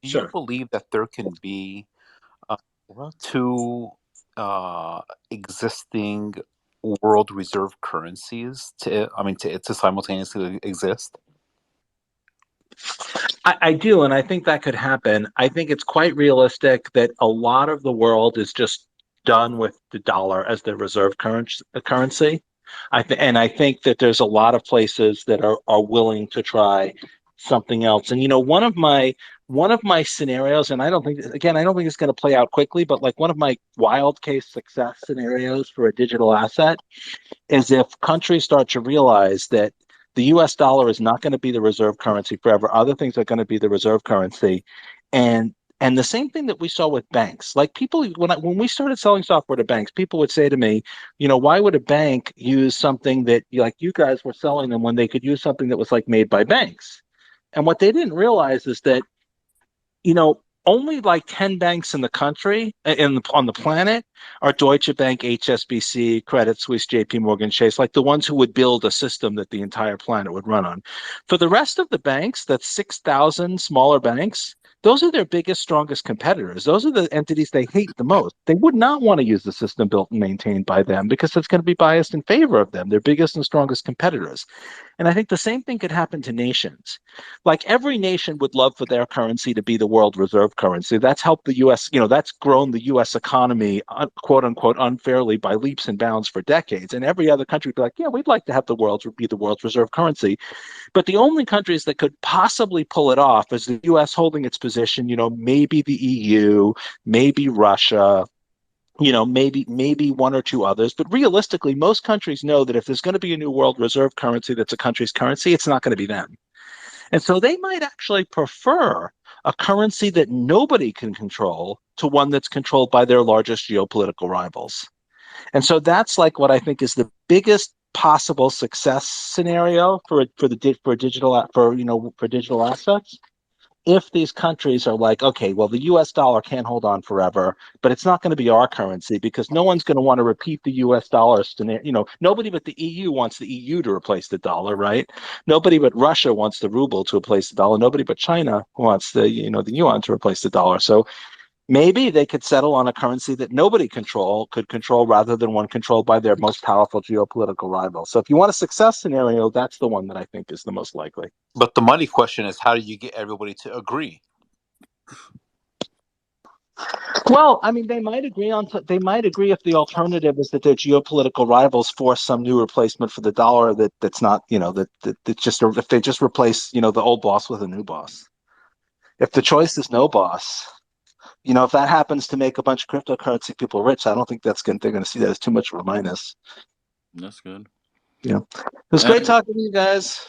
Do you Sure. believe that there can be uh, two existing world reserve currencies to simultaneously exist? I do, and I think that could happen. I think it's quite realistic that a lot of the world is just done with the dollar as their reserve currency. And I think that there's a lot of places that are willing to try something else. And one of my scenarios, and I don't think it's going to play out quickly, but like one of my wild case success scenarios for a digital asset is if countries start to realize that the US dollar is not going to be the reserve currency forever. Other things are going to be the reserve currency. And the same thing that we saw with banks. Like people when we started selling software to banks, people would say to me, why would a bank use something that like you guys were selling them when they could use something that was like made by banks? And what they didn't realize is that only like 10 banks in the country on the planet are Deutsche Bank, HSBC, Credit Suisse, JP Morgan Chase, like the ones who would build a system that the entire planet would run on. For the rest of the banks, that's 6,000 smaller banks, those are their biggest, strongest competitors. Those are the entities they hate the most. They would not want to use the system built and maintained by them because it's going to be biased in favor of them, their biggest and strongest competitors. And I think the same thing could happen to nations. Like every nation would love for their currency to be the world reserve currency. That's helped the US, that's grown the US economy, quote unquote, unfairly by leaps and bounds for decades. And every other country would be like, yeah, we'd like to have the world be the world's reserve currency. But the only countries that could possibly pull it off is the US holding its position, maybe the EU, maybe Russia, maybe one or two others. But realistically, most countries know that if there's going to be a new world reserve currency that's a country's currency, it's not going to be them. And so they might actually prefer a currency that nobody can control to one that's controlled by their largest geopolitical rivals. And so that's like what I think is the biggest possible success scenario for digital for digital assets. If these countries are like, okay, well, the US dollar can't hold on forever, but it's not going to be our currency because no one's going to want to repeat the US dollar scenario. Nobody but the EU wants the EU to replace the dollar, right? Nobody but Russia wants the ruble to replace the dollar. Nobody but China wants the yuan to replace the dollar. So maybe they could settle on a currency that nobody could control rather than one controlled by their most powerful geopolitical rival. So if you want a success scenario, that's the one that I think is the most likely. But the money question is, how do you get everybody to agree? Well, I mean, they might agree if the alternative is that their geopolitical rivals force some new replacement for the dollar that's not, that just if they just replace, the old boss with a new boss. If the choice is no boss, if that happens to make a bunch of cryptocurrency people rich, I don't think they're going to see that as too much of a minus. That's good. It was great And talking to you guys.